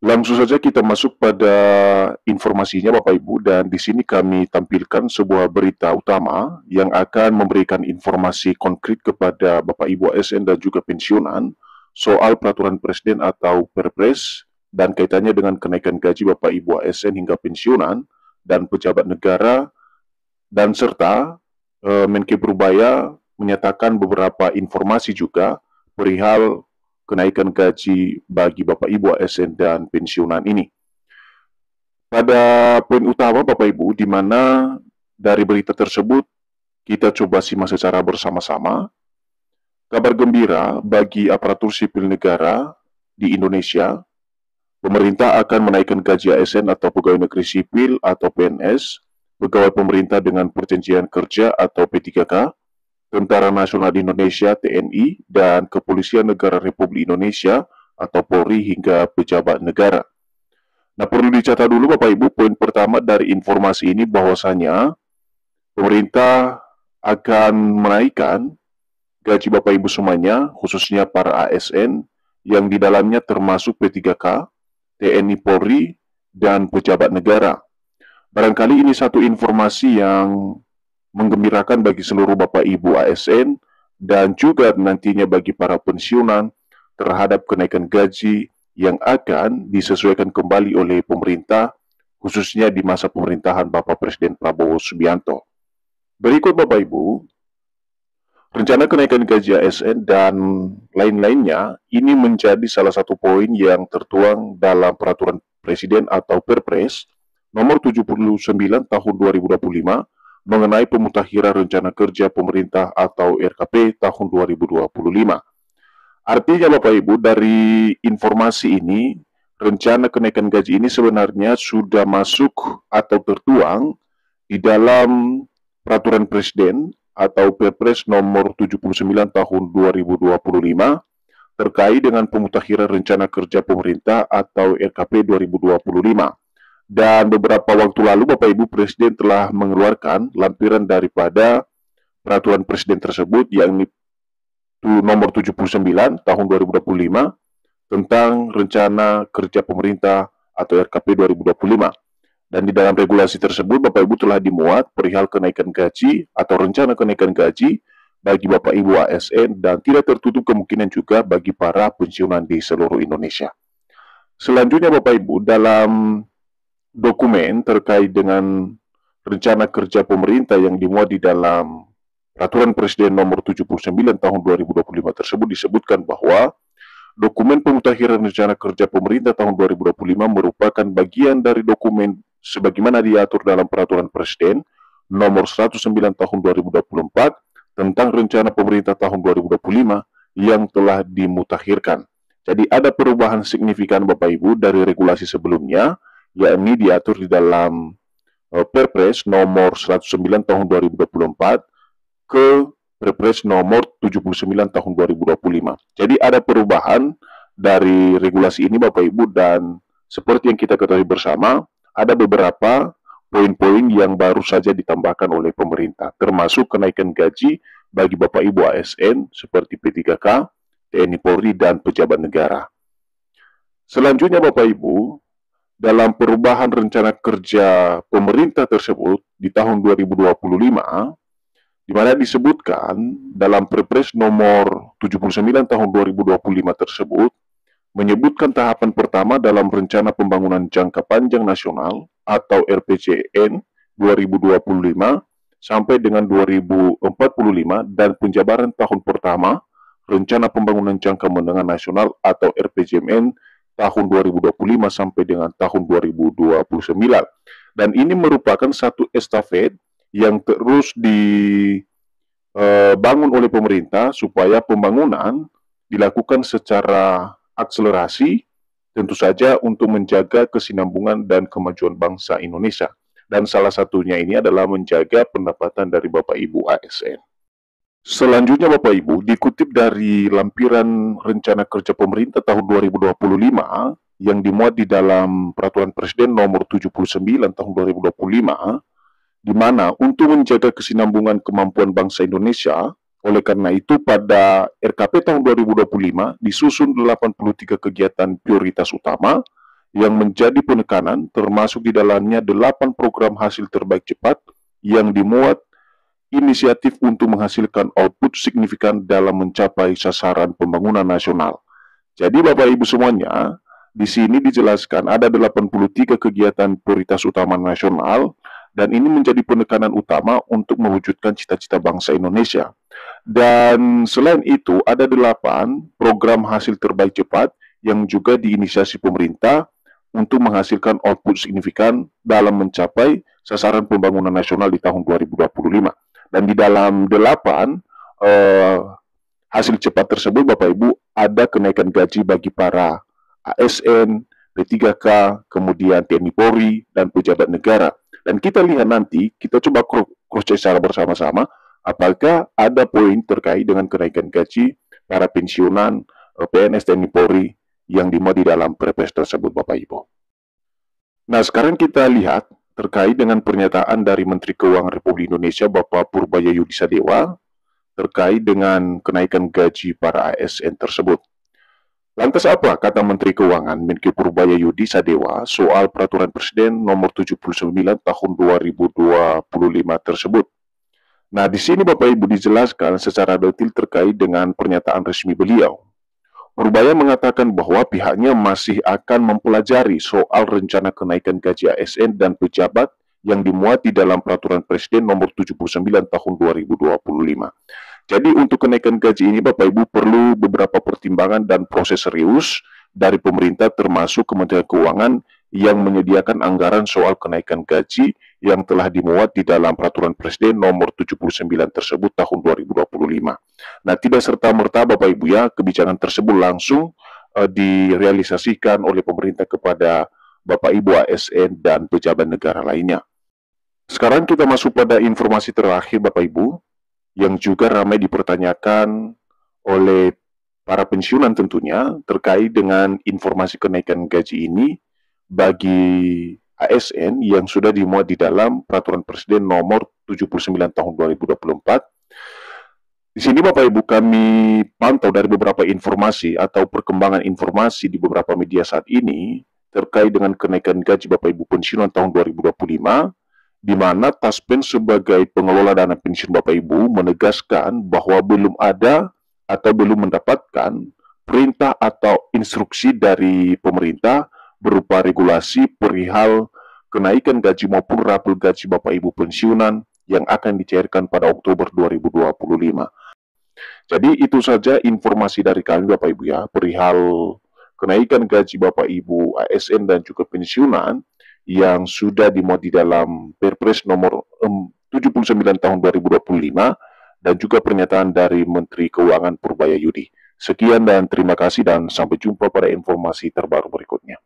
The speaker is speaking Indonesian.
Langsung saja kita masuk pada informasinya Bapak Ibu, dan di sini kami tampilkan sebuah berita utama yang akan memberikan informasi konkret kepada Bapak Ibu ASN dan juga pensiunan soal peraturan presiden atau Perpres dan kaitannya dengan kenaikan gaji Bapak Ibu ASN hingga pensiunan dan pejabat negara, dan serta Menkeu Perubahan menyatakan beberapa informasi juga perihal kenaikan gaji bagi Bapak Ibu ASN dan pensiunan ini. Pada poin utama Bapak Ibu, di mana dari berita tersebut kita coba simak secara bersama-sama. Kabar gembira bagi aparatur sipil negara di Indonesia, pemerintah akan menaikkan gaji ASN atau pegawai negeri sipil atau PNS, pegawai pemerintah dengan perjanjian kerja atau P3K, Tentara Nasional Indonesia TNI, dan Kepolisian Negara Republik Indonesia atau Polri hingga pejabat negara. Nah, perlu dicatat dulu Bapak Ibu, poin pertama dari informasi ini bahwasanya pemerintah akan menaikkan gaji Bapak Ibu semuanya, khususnya para ASN yang di dalamnya termasuk P3K, TNI Polri, dan pejabat negara. Barangkali ini satu informasi yang menggembirakan bagi seluruh Bapak Ibu ASN dan juga nantinya bagi para pensiunan terhadap kenaikan gaji yang akan disesuaikan kembali oleh pemerintah, khususnya di masa pemerintahan Bapak Presiden Prabowo Subianto. Berikut Bapak Ibu, rencana kenaikan gaji ASN dan lain-lainnya ini menjadi salah satu poin yang tertuang dalam peraturan Presiden atau Perpres nomor 79 tahun 2025 mengenai pemutakhiran rencana kerja pemerintah atau RKP tahun 2025. Artinya Bapak Ibu, dari informasi ini, rencana kenaikan gaji ini sebenarnya sudah masuk atau tertuang di dalam peraturan Presiden atau Perpres nomor 79 tahun 2025 terkait dengan pemutakhiran rencana kerja pemerintah atau RKP 2025. Dan beberapa waktu lalu Bapak Ibu, Presiden telah mengeluarkan lampiran daripada peraturan Presiden tersebut, yakni nomor 79 tahun 2025 tentang rencana kerja pemerintah atau RKP 2025. Dan di dalam regulasi tersebut Bapak Ibu telah dimuat perihal kenaikan gaji atau rencana kenaikan gaji bagi Bapak Ibu ASN dan tidak tertutup kemungkinan juga bagi para pensiunan di seluruh Indonesia. Selanjutnya Bapak Ibu, dalam dokumen terkait dengan rencana kerja pemerintah yang dimuat di dalam Peraturan Presiden nomor 79 tahun 2025 tersebut disebutkan bahwa dokumen pemutakhiran rencana kerja pemerintah tahun 2025 merupakan bagian dari dokumen sebagaimana diatur dalam Peraturan Presiden nomor 109 tahun 2024 tentang rencana pemerintah tahun 2025 yang telah dimutakhirkan. Jadi ada perubahan signifikan Bapak Ibu dari regulasi sebelumnya, yakni diatur di dalam Perpres nomor 109 tahun 2024 ke Perpres nomor 79 tahun 2025. Jadi ada perubahan dari regulasi ini Bapak Ibu, dan seperti yang kita ketahui bersama, ada beberapa poin-poin yang baru saja ditambahkan oleh pemerintah, termasuk kenaikan gaji bagi Bapak Ibu ASN seperti P3K, TNI Polri, dan pejabat negara. Selanjutnya Bapak Ibu, dalam perubahan rencana kerja pemerintah tersebut di tahun 2025, di mana disebutkan dalam Perpres nomor 79 tahun 2025 tersebut menyebutkan tahapan pertama dalam Rencana Pembangunan Jangka Panjang Nasional atau RPJN 2025 sampai dengan 2045 dan penjabaran tahun pertama Rencana Pembangunan Jangka Menengah Nasional atau RPJMN tahun 2025 sampai dengan tahun 2029. Dan ini merupakan satu estafet yang terus dibangun oleh pemerintah supaya pembangunan dilakukan secara akselerasi, tentu saja untuk menjaga kesinambungan dan kemajuan bangsa Indonesia. Dan salah satunya ini adalah menjaga pendapatan dari Bapak Ibu ASN. Selanjutnya Bapak Ibu, dikutip dari lampiran rencana kerja pemerintah tahun 2025 yang dimuat di dalam Peraturan Presiden nomor 79 tahun 2025, di mana untuk menjaga kesinambungan kemampuan bangsa Indonesia, oleh karena itu pada RKP tahun 2025 disusun 83 kegiatan prioritas utama yang menjadi penekanan termasuk di dalamnya 8 program hasil terbaik cepat yang dimuat inisiatif untuk menghasilkan output signifikan dalam mencapai sasaran pembangunan nasional. Jadi Bapak Ibu semuanya, di sini dijelaskan ada 83 kegiatan prioritas utama nasional dan ini menjadi penekanan utama untuk mewujudkan cita-cita bangsa Indonesia. Dan selain itu ada 8 program hasil terbaik cepat yang juga diinisiasi pemerintah untuk menghasilkan output signifikan dalam mencapai sasaran pembangunan nasional di tahun 2025. Dan di dalam 8 hasil cepat tersebut, Bapak Ibu, ada kenaikan gaji bagi para ASN, P3K, kemudian TNI Polri, dan pejabat negara. Dan kita lihat nanti, kita coba cross-check secara bersama-sama, apakah ada poin terkait dengan kenaikan gaji para pensiunan PNS TNI Polri yang dimuat di dalam Perpres tersebut, Bapak Ibu. Nah, sekarang kita lihat terkait dengan pernyataan dari Menteri Keuangan Republik Indonesia, Bapak Purbaya Yudi Sadewa, terkait dengan kenaikan gaji para ASN tersebut. Lantas apa kata Menteri Keuangan Menkeu Purbaya Yudi Sadewa soal Peraturan Presiden Nomor 79 Tahun 2025 tersebut? Nah, di sini Bapak Ibu dijelaskan secara detail terkait dengan pernyataan resmi beliau. Purbaya mengatakan bahwa pihaknya masih akan mempelajari soal rencana kenaikan gaji ASN dan pejabat yang dimuat di dalam Peraturan Presiden Nomor 79 Tahun 2025. Jadi untuk kenaikan gaji ini Bapak Ibu perlu beberapa pertimbangan dan proses serius dari pemerintah termasuk Kementerian Keuangan yang menyediakan anggaran soal kenaikan gaji yang telah dimuat di dalam Peraturan Presiden Nomor 79 tersebut tahun 2025. Nah, tidak serta-merta Bapak Ibu ya, kebijakan tersebut langsung direalisasikan oleh pemerintah kepada Bapak Ibu ASN dan pejabat negara lainnya. Sekarang kita masuk pada informasi terakhir Bapak Ibu, yang juga ramai dipertanyakan oleh para pensiunan tentunya terkait dengan informasi kenaikan gaji ini bagi ASN yang sudah dimuat di dalam Peraturan Presiden Nomor 79 Tahun 2024. Di sini Bapak Ibu kami pantau dari beberapa informasi atau perkembangan informasi di beberapa media saat ini terkait dengan kenaikan gaji Bapak Ibu pensiunan tahun 2025, di mana Taspen sebagai pengelola dana pensiun Bapak Ibu menegaskan bahwa belum ada atau belum mendapatkan perintah atau instruksi dari pemerintah berupa regulasi perihal kenaikan gaji maupun rapel gaji Bapak Ibu pensiunan yang akan dicairkan pada Oktober 2025. Jadi itu saja informasi dari kami Bapak Ibu ya, perihal kenaikan gaji Bapak Ibu ASN dan juga pensiunan yang sudah dimuat di dalam Perpres nomor 79 tahun 2025 dan juga pernyataan dari Menteri Keuangan Purbaya Yudi. Sekian dan terima kasih dan sampai jumpa pada informasi terbaru berikutnya.